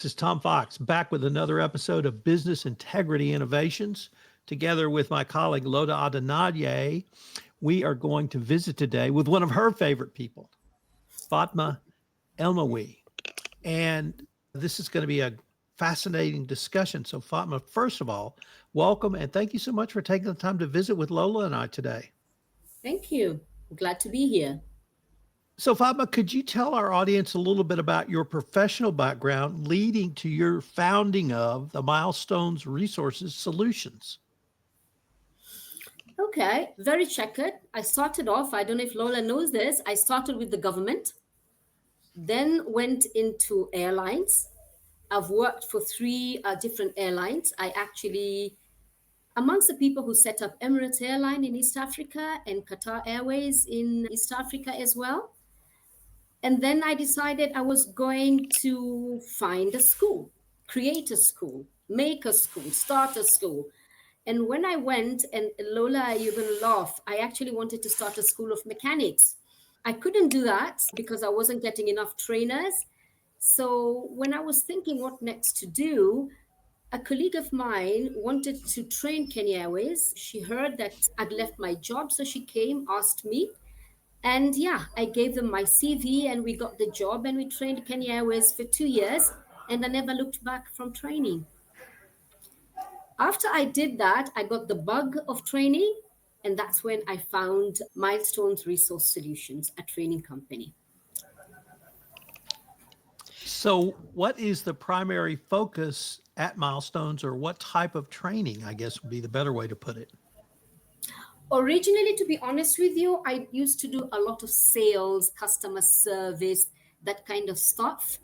This is Tom Fox back with another episode of Business Integrity Innovations. Together with my colleague Lola Adekanye, we are going to visit today with one of her favorite people, Fatma Elmaawy. And this is going to be a fascinating discussion. So, Fatma, first of all, welcome and thank you so much for taking the time to visit with Lola and I today. Thank you. Glad to be here. So, Fatma, could you tell our audience a little bit about your professional background leading to your founding of the Milestones Resource Solutions? Okay, very checkered. I started off, I don't know if Lola knows this, I started with the government, then went into airlines. I've worked for three different airlines. I actually, amongst the people who set up Emirates Airline in East Africa and Qatar Airways in East Africa as well. And then I decided I was going to find a school, create a school, make a school, start a school. And when I went, and Lola, you're going to laugh, I actually wanted to start a school of mechanics. I couldn't do that because I wasn't getting enough trainers. So when I was thinking what next to do, a colleague of mine wanted to train Kenya Airways. She heard that I'd left my job, so she came, asked me, and yeah, I gave them my CV and we got the job and we trained Kenya Airways for 2 years and I never looked back from training. After I did that, I got the bug of training, and that's when I found Milestones Resource Solutions, a training company. So, what is the primary focus at Milestones, or what type of training, I guess would be the better way to put it? Originally, to be honest with you, I used to do a lot of sales, customer service, that kind of stuff.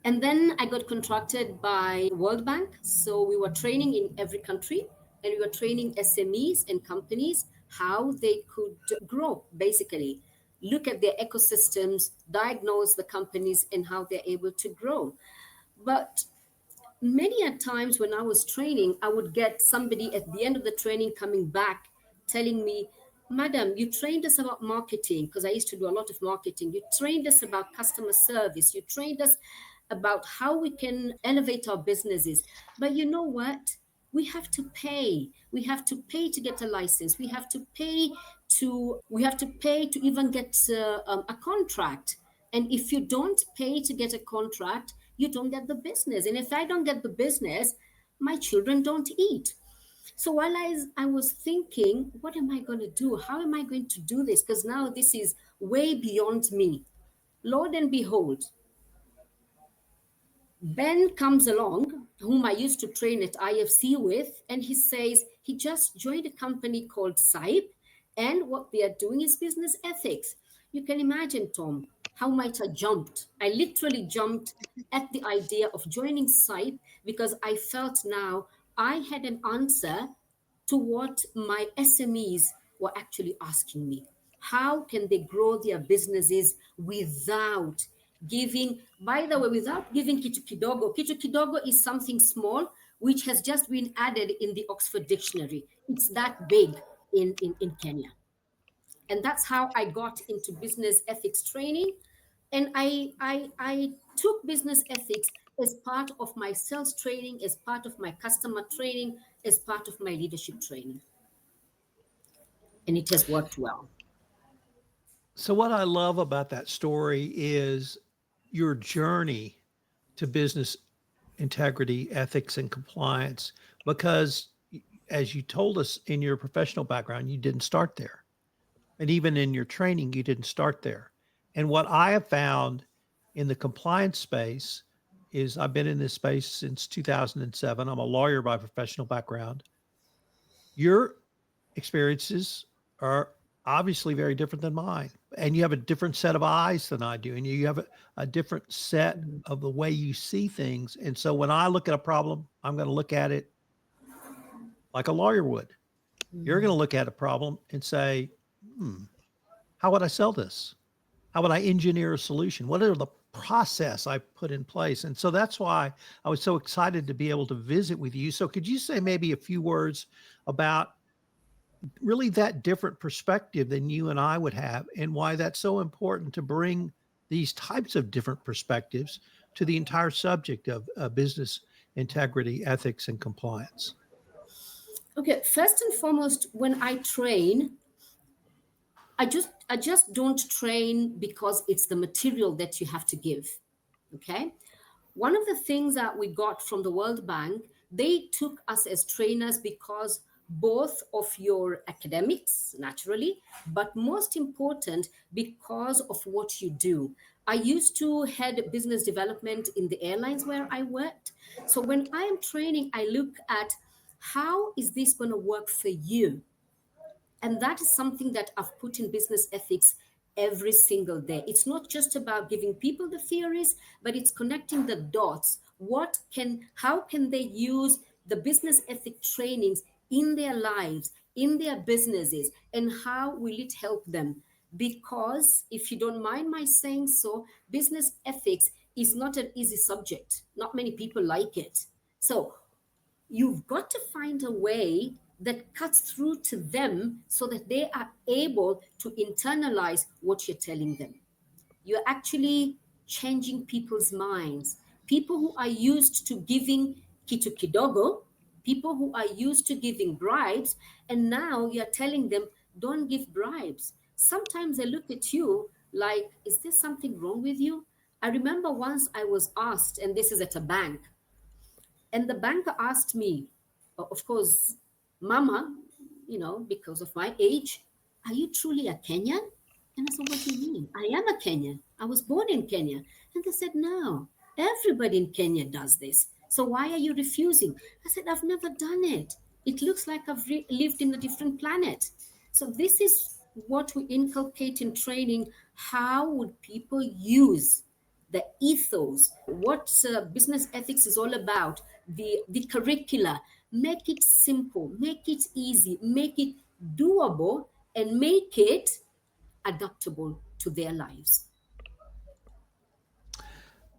And then I got contracted by World Bank. So we were training in every country and we were training SMEs and companies how they could grow, basically. Look at their ecosystems, diagnose the companies and how they're able to grow. But many a times when I was training, I would get somebody at the end of the training coming back telling me, Madam, you trained us about marketing, because I used to do a lot of marketing. You trained us about customer service. You trained us about how we can elevate our businesses. But you know what? We have to pay. We have to pay to get a license. We have to pay to even get a contract. And if you don't pay to get a contract, you don't get the business. And if I don't get the business, my children don't eat. So while I was thinking, what am I going to do? How am I going to do this? Because now this is way beyond me. Lord and behold, Ben comes along, whom I used to train at IFC with, and he says he just joined a company called SIPE, and what they are doing is business ethics. You can imagine, Tom, how might I jumped. I literally jumped at the idea of joining SIPE because I felt now I had an answer to what my SMEs were actually asking me. How can they grow their businesses without giving, by the way, without giving kitu kidogo? Kitu kidogo is something small which has just been added in the Oxford Dictionary. It's that big in Kenya. And that's how I got into business ethics training. And I took business ethics as part of my sales training, as part of my customer training, as part of my leadership training. And it has worked well. So, what I love about that story is your journey to business integrity, ethics, and compliance, because as you told us in your professional background, you didn't start there. And even in your training, you didn't start there. And what I have found in the compliance space is I've been in this space since 2007. I'm a lawyer by professional background. Your experiences are obviously very different than mine. And you have a different set of eyes than I do. And you have a different set of the way you see things. And so when I look at a problem, I'm going to look at it like a lawyer would. You're going to look at a problem and say, how would I sell this? How would I engineer a solution? What are the process I put in place? And so that's why I was so excited to be able to visit with you. So could you say maybe a few words about really that different perspective than you and I would have, and why that's so important to bring these types of different perspectives to the entire subject of business integrity, ethics, and compliance? Okay, first and foremost, when I train, I just don't train because it's the material that you have to give. Okay? One of the things that we got from the World Bank, they took us as trainers because both of your academics, naturally, but most important, because of what you do. I used to head business development in the airlines where I worked. So when I am training, I look at how is this going to work for you? And that is something that I've put in business ethics every single day. It's not just about giving people the theories, but it's connecting the dots. How can they use the business ethic trainings in their lives, in their businesses, and how will it help them? Because if you don't mind my saying so, business ethics is not an easy subject. Not many people like it. So you've got to find a way that cuts through to them so that they are able to internalize what you're telling them. You're actually changing people's minds. People who are used to giving kitu kidogo, people who are used to giving bribes, and now you're telling them, don't give bribes. Sometimes they look at you like, is there something wrong with you? I remember once I was asked, and this is at a bank, and the banker asked me, of course, Mama, because of my age, are you truly a Kenyan? And I said, what do you mean? I am a Kenyan. I was born in Kenya. And they said, no, everybody in Kenya does this. So why are you refusing? I said, I've never done it. It looks like I've lived in a different planet. So this is what we inculcate in training. How would people use the ethos, what business ethics is all about, the curricula? Make it simple, make it easy, make it doable, and make it adaptable to their lives.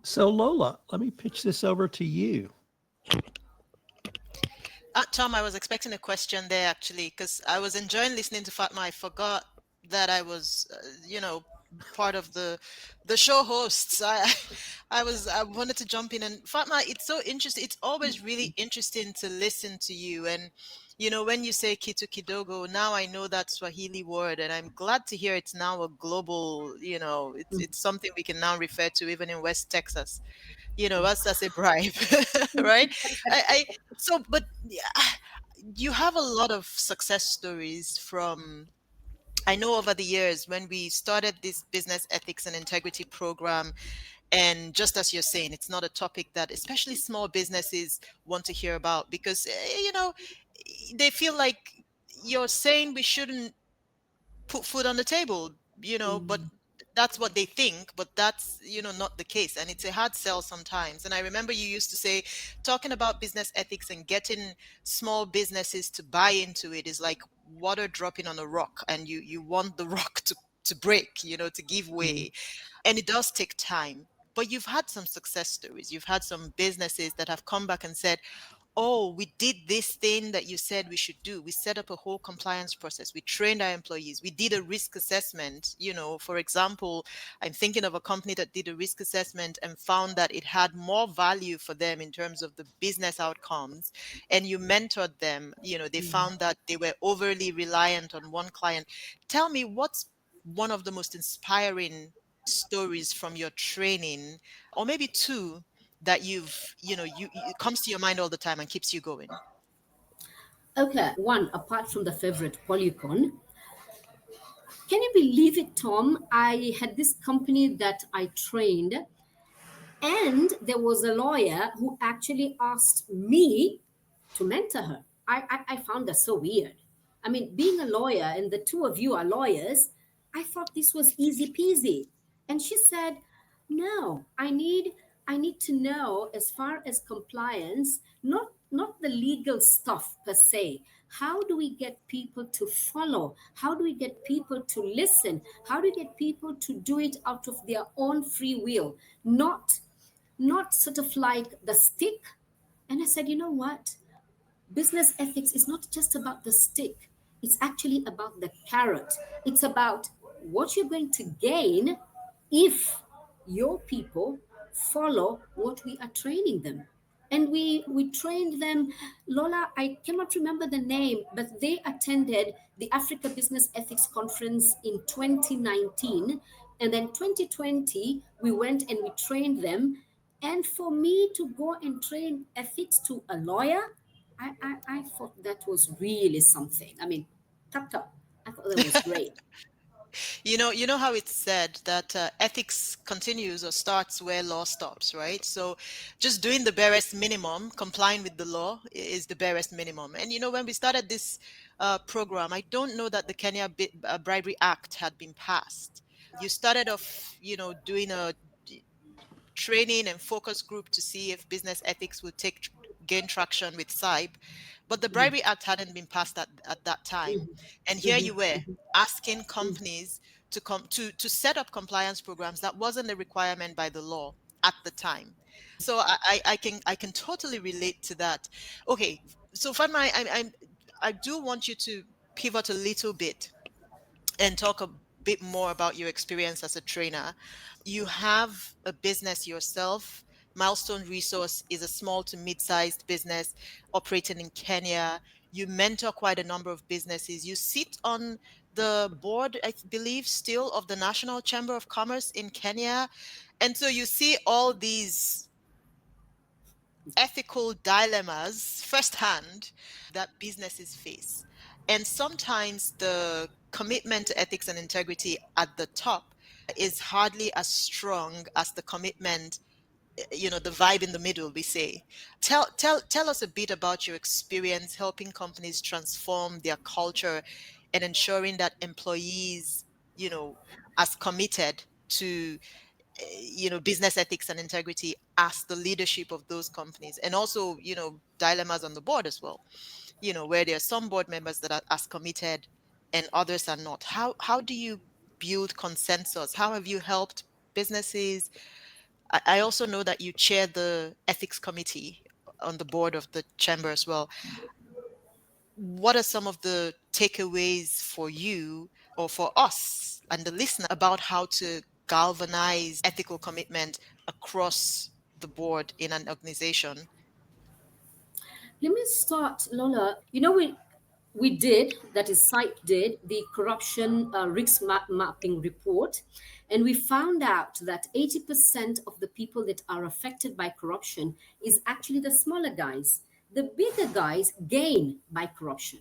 So, Lola, let me pitch this over to you. Tom, I was expecting a question there actually, because I was enjoying listening to Fatma. I forgot that I was, part of the show hosts. I wanted to jump in, and Fatma, it's so interesting. It's always really interesting to listen to you. And when you say kitu kidogo, now I know that Swahili word, and I'm glad to hear it's now a global. It's something we can now refer to even in West Texas. As a bribe, right? I so, but yeah, you have a lot of success stories from. I know over the years when we started this business ethics and integrity program, and just as you're saying, it's not a topic that especially small businesses want to hear about because, they feel like you're saying we shouldn't put food on the table, but Mm, that's what they think, but that's, not the case. And it's a hard sell sometimes. And I remember you used to say, talking about business ethics and getting small businesses to buy into it is like water dropping on a rock, and you want the rock to break, to give mm, way. And it does take time. But you've had some success stories. You've had some businesses that have come back and said, oh, we did this thing that you said we should do. We set up a whole compliance process. We trained our employees. We did a risk assessment. For example, I'm thinking of a company that did a risk assessment and found that it had more value for them in terms of the business outcomes. And you mentored them. They mm. found that they were overly reliant on one client. Tell me, what's one of the most inspiring stories from your training, or maybe two, that it comes to your mind all the time and keeps you going? Okay, one, apart from the favorite polygon, can you believe it, Tom? I had this company that I trained, and there was a lawyer who actually asked me to mentor her. I found that so weird. I mean, being a lawyer and the two of you are lawyers, I thought this was easy peasy. And she said, "No, I need to know as far as compliance, not the legal stuff per se. How do we get people to follow? How do we get people to listen? How do we get people to do it out of their own free will, not sort of like the stick?" And I said, you know what? Business ethics is not just about the stick, it's actually about the carrot. It's about what you're going to gain if your people follow what we are training them. And we trained them. Lola, I cannot remember the name, but they attended the Africa Business Ethics Conference in 2019, and then 2020 we went and we trained them. And for me to go and train ethics to a lawyer, I thought that was really something. I mean, tap tap, I thought that was great. You know how it's said that ethics continues or starts where law stops, right? So just doing the barest minimum, complying with the law is the barest minimum. And when we started this program, I don't know that the Bribery Act had been passed. You started off, doing a training and focus group to see if business ethics would gain traction with SIBE, but the Mhm, Bribery Act hadn't been passed at that time. mhm, And here mhm, you were mhm, asking mhm. companies to come to set up compliance programs that wasn't a requirement by the law at the time. So I can totally relate to that. Okay, so Fatma, I do want you to pivot a little bit and talk a bit more about your experience as a trainer. You have a business yourself. Milestone Resource is a small to mid-sized business operating in Kenya. You mentor quite a number of businesses. You sit on the board, I believe, still of the National Chamber of Commerce in Kenya. And so you see all these ethical dilemmas firsthand that businesses face. And sometimes the commitment to ethics and integrity at the top is hardly as strong as the commitment, the vibe in the middle, we say. Tell us a bit about your experience helping companies transform their culture and ensuring that employees, as committed to business ethics and integrity as the leadership of those companies, and also dilemmas on the board as well, where there are some board members that are as committed and others are not. How do you build consensus? How have you helped businesses? I also know that you chair the ethics committee on the board of the chamber as well. What are some of the takeaways for you or for us and the listener about how to galvanize ethical commitment across the board in an organization? Let me start, Lola. We did, that is SIPE did, the corruption mapping report, and we found out that 80% of the people that are affected by corruption is actually the smaller guys. The bigger guys gain by corruption.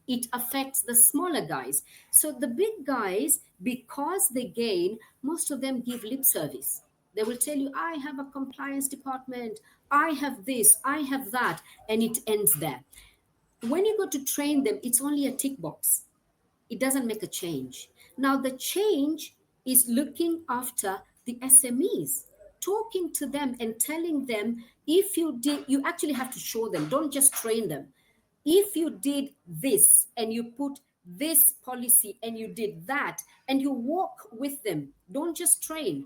It affects the smaller guys. So the big guys, because they gain, most of them give lip service. They will tell you, I have a compliance department, I have this, I have that, and it ends there. When you go to train them, it's only a tick box. It doesn't make a change. Now, the change is looking after the SMEs, talking to them and telling them if you did, you actually have to show them, don't just train them. If you did this and you put this policy and you did that and you walk with them, don't just train,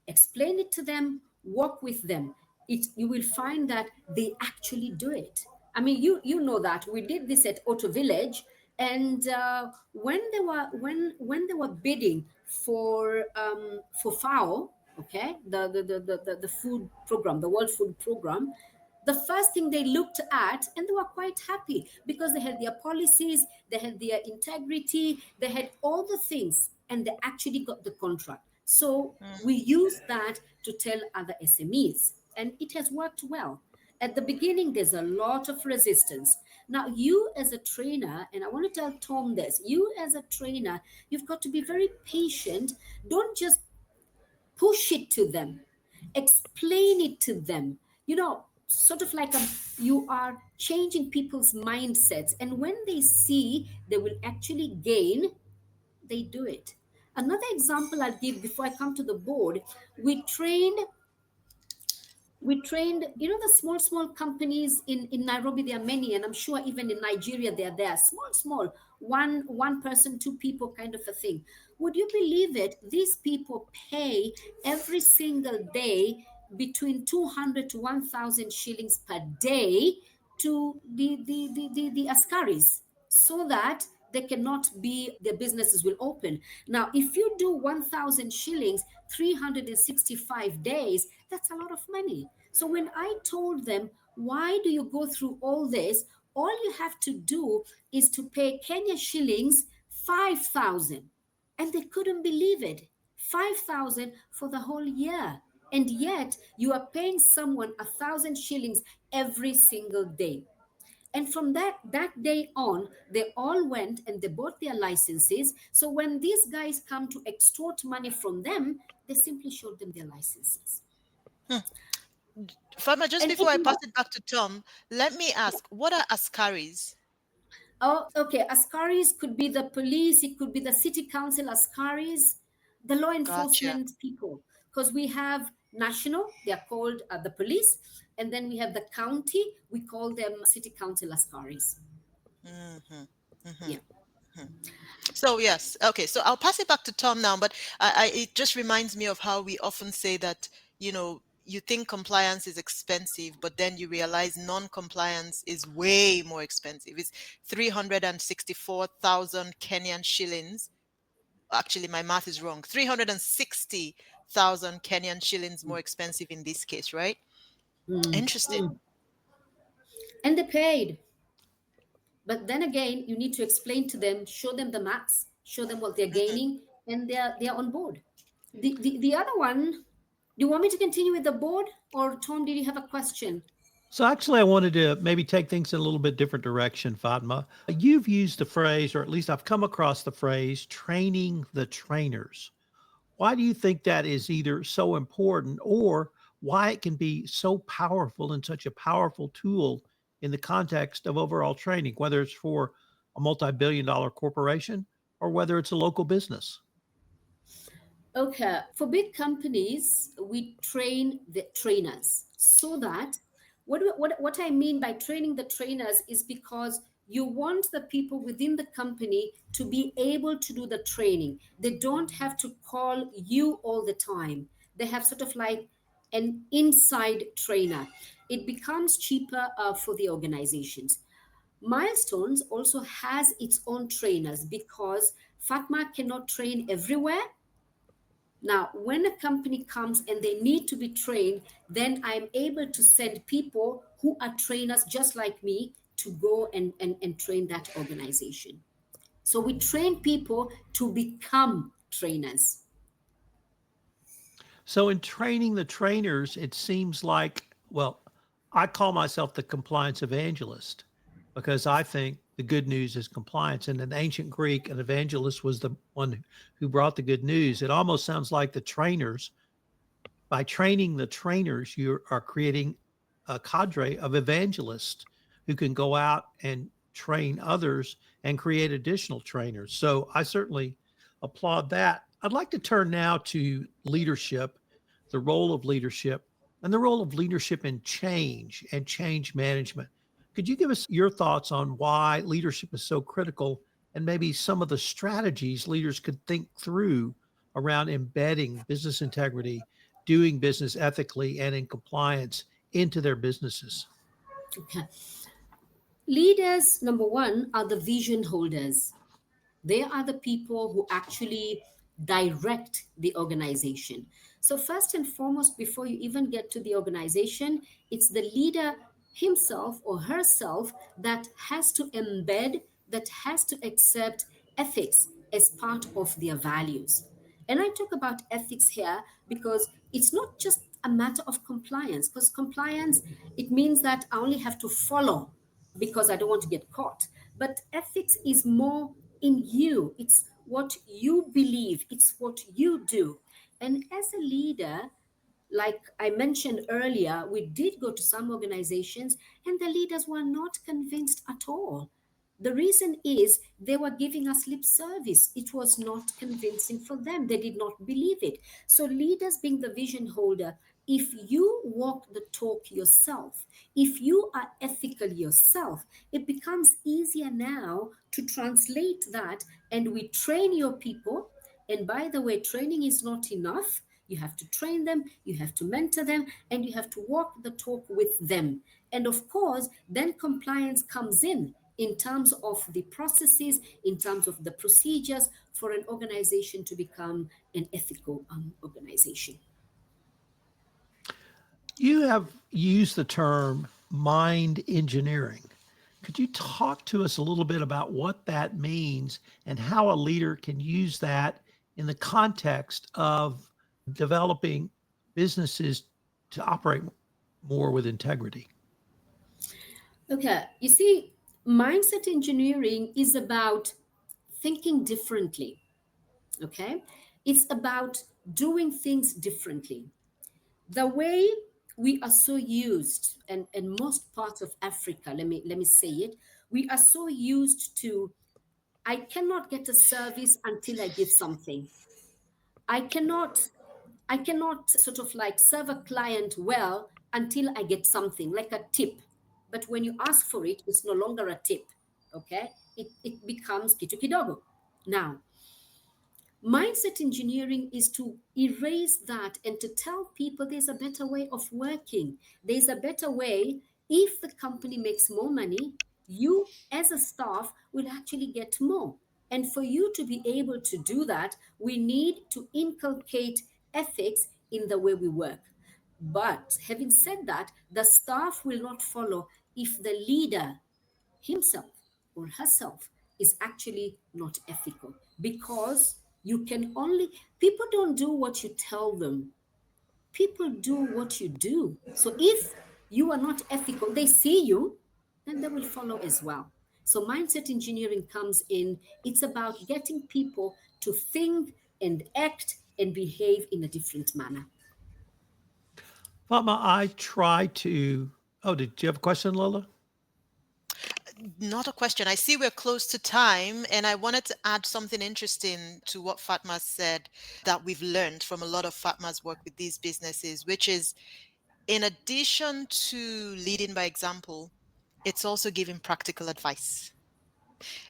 explain it to them, work with them. You will find that they actually do it. I mean, you know that we did this at Auto Village, and when they were bidding for FAO, okay, the food program, the World Food Program, the first thing they looked at, and they were quite happy because they had their policies, they had their integrity, they had all the things, and they actually got the contract. So we use that to tell other SMEs, and it has worked well. At the beginning, there's a lot of resistance. Now, you as a trainer, and I want to tell Tom this, you as a trainer, you've got to be very patient. Don't just push it to them, explain it to them, sort of like you are changing people's mindsets. And when they see they will actually gain, they do it. Another example I'll give before I come to the board, we trained the small companies in Nairobi. There are many, and I'm sure even in Nigeria they're there, small, one person, two people kind of a thing. Would you believe it, these people pay every single day between 200 to 1,000 shillings per day to the askaris, so that they cannot be, their businesses will open. Now, if you do 1,000 shillings, 365 days, that's a lot of money. So when I told them, why do you go through all this? All you have to do is to pay Kenya shillings 5,000. And they couldn't believe it. 5,000 for the whole year. And yet you are paying someone 1,000 shillings every single day. And from that day on, they all went and they bought their licenses. So when these guys come to extort money from them, they simply showed them their licenses. Hmm. Fatma, just And before it I pass worked. it back to Tom, let me ask, what are askaris? Oh, okay. Askaris could be the police, it could be the city council askaris, the law Gotcha. enforcement people. Because we have national, they are called the police, and then we have the county, we call them city council askaris. Mm-hmm. Mm-hmm. Yeah. So yes, okay. So I'll pass it back to Tom now, but it just reminds me of how we often say that, you think compliance is expensive, but then you realize non-compliance is way more expensive. It's 364,000 Kenyan shillings. Actually, my math is wrong. 360,000 Kenyan shillings more expensive in this case, right? Mm. Interesting. And they paid. But then again, you need to explain to them, show them the maths, show them what they're Mhm. gaining, and they're on board. The other one, do you want me to continue with the board? Or Tom, did you have a question? So actually, I wanted to maybe take things in a little bit different direction, Fatma. You've used the phrase, or at least I've come across the phrase, training the trainers. Why do you think that is either so important or why it can be so powerful and such a powerful tool in the context of overall training, whether it's for a multi-billion-dollar corporation or whether it's a local business? Okay, for big companies, we train the trainers so that what I mean by training the trainers is because you want the people within the company to be able to do the training. They don't have to call you all the time. They have sort of like an inside trainer. It becomes cheaper for the organizations. Milestones also has its own trainers because Fatma cannot train everywhere. Now, when a company comes and they need to be trained, then I'm able to send people who are trainers just like me to go and train that organization. So we train people to become trainers. So, in training the trainers, it seems like, well, I call myself the compliance evangelist because I think the good news is compliance. And in ancient Greek, an evangelist was the one who brought the good news. It almost sounds like the trainers, by training the trainers, you are creating a cadre of evangelists who can go out and train others and create additional trainers. So I certainly applaud that. I'd like to turn now to leadership, the role of leadership, and the role of leadership in change and change management. Could you give us your thoughts on why leadership is so critical and maybe some of the strategies leaders could think through around embedding business integrity, doing business ethically and in compliance into their businesses? Okay. Leaders, number one, are the vision holders. They are the people who actually direct the organization. So, first and foremost, before you even get to the organization, it's the leader himself or herself that has to embed, that has to accept ethics as part of their values. And I talk about ethics here because it's not just a matter of compliance, because compliance, it means that I only have to follow because I don't want to get caught. But ethics is more in you. It's what you believe, it's what you do. And as a leader, like I mentioned earlier, we did go to some organizations and the leaders were not convinced at all. The reason is they were giving us lip service. It was not convincing for them. They did not believe it. So, leaders being the vision holder, if you walk the talk yourself, if you are ethical yourself, it becomes easier now to translate that and we train your people. And by the way, training is not enough. You have to train them, you have to mentor them, and you have to walk the talk with them. And of course, then compliance comes in in terms of the processes, in terms of the procedures for an organization to become an ethical organization. You have used the term mind engineering. Could you talk to us a little bit about what that means and how a leader can use that in the context of developing businesses to operate more with integrity? Okay, you see, mindset engineering is about thinking differently. Okay, it's about doing things differently. The way we are so used, and most parts of Africa, let me say it, we are so used to, I cannot get a service until I give something. I cannot I cannot sort of like serve a client well until I get something like a tip. But when you ask for it, it's no longer a tip. Okay? It becomes kitu kidogo. Now, mindset engineering is to erase that and to tell people there's a better way of working. There's a better way. If the company makes more money, you as a staff will actually get more. And for you to be able to do that, we need to inculcate ethics in the way we work. But having said that, the staff will not follow if the leader himself or herself is actually not ethical, because you can only, people don't do what you tell them, people do what you do. So if you are not ethical, they see you, then they will follow as well. So mindset engineering comes in, it's about getting people to think and act and behave in a different manner. Fatma, I try to. Oh, did you have a question, Lola? Not a question. I see we're close to time, and I wanted to add something interesting to what Fatma said that we've learned from a lot of Fatma's work with these businesses, which is in addition to leading by example, it's also giving practical advice.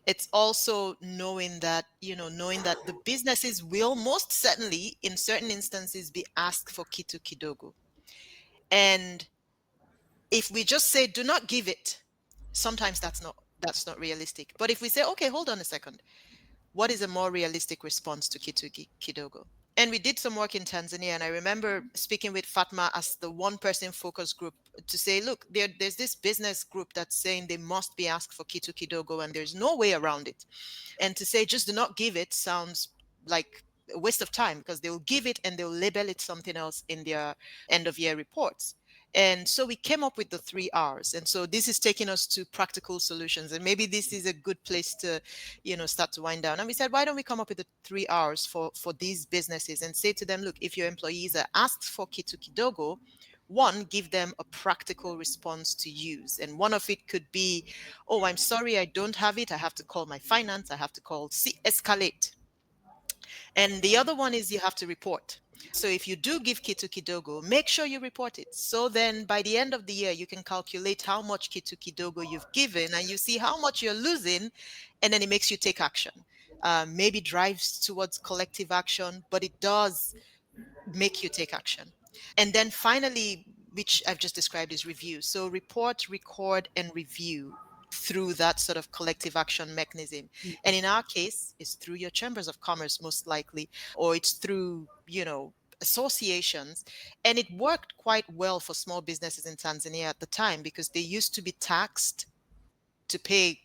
It's also knowing that the businesses will most certainly, in certain instances, be asked for kitu kidogo. And if we just say, do not give it, sometimes that's not realistic. But if we say, okay, hold on a second, what is a more realistic response to kidogo? And we did some work in Tanzania, and I remember speaking with Fatma as the one person focus group to say, look, there's this business group that's saying they must be asked for kidogo, and there's no way around it. And to say just do not give it sounds like a waste of time, because they'll give it and they'll label it something else in their end of year reports. And so we came up with the 3 R's. And so this is taking us to practical solutions. And maybe this is a good place to, start to wind down. And we said, why don't we come up with the 3 R's for these businesses and say to them, look, if your employees are asked for kidogo, one, give them a practical response to use. And one of it could be, oh, I'm sorry, I don't have it. I have to call my finance. I have to call escalate. And the other one is you have to report. So if you do give kidogo, make sure you report it. So then by the end of the year, you can calculate how much kidogo you've given, and you see how much you're losing, and then it makes you take action. Maybe drives towards collective action, but it does make you take action. And then finally, which I've just described, is review. So report, record, and review through that sort of collective action mechanism. And in our case, it's through your chambers of commerce, most likely, or it's through, associations. And it worked quite well for small businesses in Tanzania at the time, because they used to be taxed to pay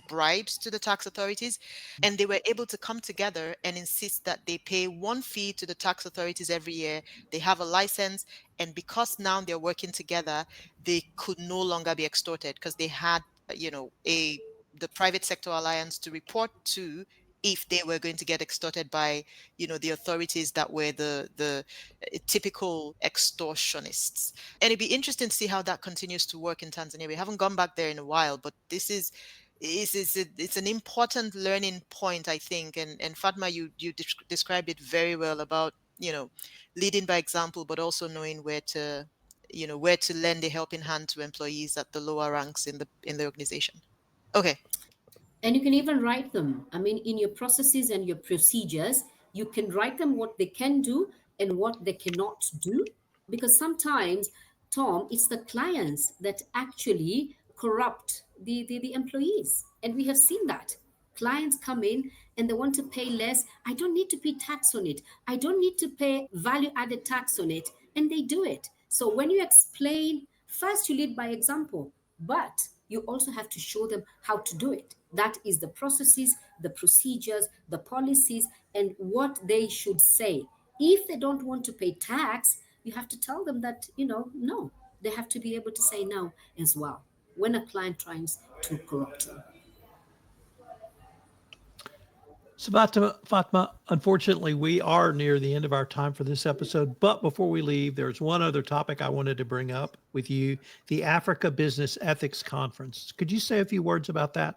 bribes to the tax authorities, and they were able to come together and insist that they pay one fee to the tax authorities every year. They have a license, and because now they're working together, they could no longer be extorted, because they had a the private sector alliance to report to if they were going to get extorted by the authorities that were the typical extortionists. And it'd be interesting to see how that continues to work in Tanzania. We haven't gone back there in a while, but this is it's an important learning point, I think. And Fatma, you described it very well about leading by example, but also knowing where to lend a helping hand to employees at the lower ranks in the organization. Okay. And you can even write them. I mean, in your processes and your procedures, you can write them what they can do and what they cannot do. Because sometimes, Tom, it's the clients that actually corrupt the employees. And we have seen that. Clients come in and they want to pay less. I don't need to pay tax on it. I don't need to pay value added tax on it. And they do it. So when you explain, first you lead by example, but you also have to show them how to do it. That is the processes, the procedures, the policies, and what they should say. If they don't want to pay tax, you have to tell them that, no, they have to be able to say no as well when a client tries to corrupt them. So, Fatma, unfortunately, we are near the end of our time for this episode. But before we leave, there's one other topic I wanted to bring up with you, the Africa Business Ethics Conference. Could you say a few words about that?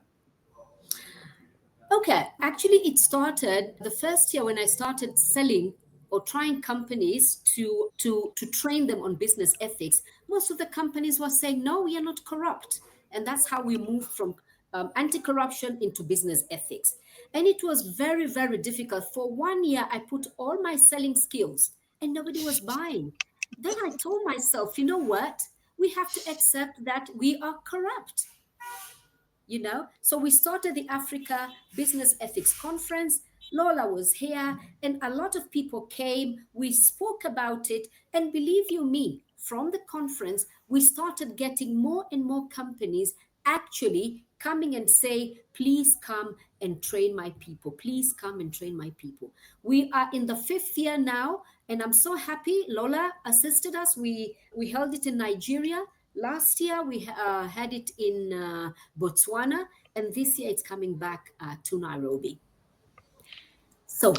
Okay, actually, it started the first year when I started selling or trying companies to train them on business ethics. Most of the companies were saying, no, we are not corrupt. And that's how we moved from anti-corruption into business ethics. And it was very, very difficult. For 1 year, I put all my selling skills and nobody was buying. Then I told myself, you know what? We have to accept that we are corrupt. So we started the Africa Business Ethics Conference. Lola was here and a lot of people came. We spoke about it, and believe you me, from the conference we started getting more and more companies actually coming and say, please come and train my people, please come and train my people. We are in the 5th year now, and I'm so happy Lola assisted us. We held it in Nigeria. Last year we had it in Botswana, and this year it's coming back to Nairobi. So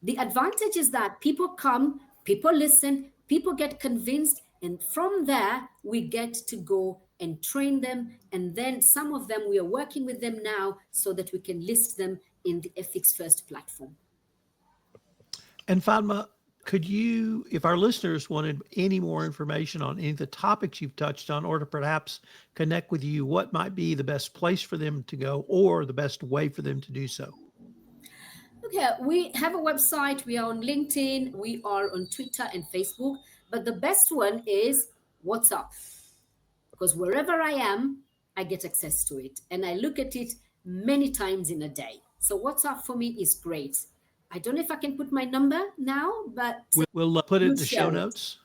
the advantage is that people come, people listen, people get convinced, and from there we get to go and train them. And then some of them, we are working with them now so that we can list them in the Ethics First platform. And Fatma, could you, if our listeners wanted any more information on any of the topics you've touched on, or to perhaps connect with you, what might be the best place for them to go or the best way for them to do so? Okay, we have a website, we are on LinkedIn, we are on Twitter and Facebook, but the best one is WhatsApp. Because wherever I am, I get access to it and I look at it many times in a day. So WhatsApp for me is great. I don't know if I can put my number now, but we'll put it in we'll the share show it. notes.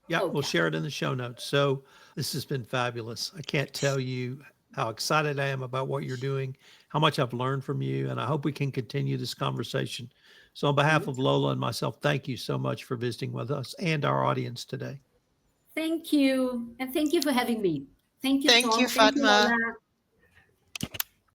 Yeah, we'll Okay. share it in the show notes. So this has been fabulous. I can't tell you how excited I am about what you're doing, how much I've learned from you, and I hope we can continue this conversation. So on behalf of Lola and myself, thank you so much for visiting with us and our audience today. Thank you. And thank you for having me. Thank you, Thank you, Tom. Thank you, Fatma. Lola.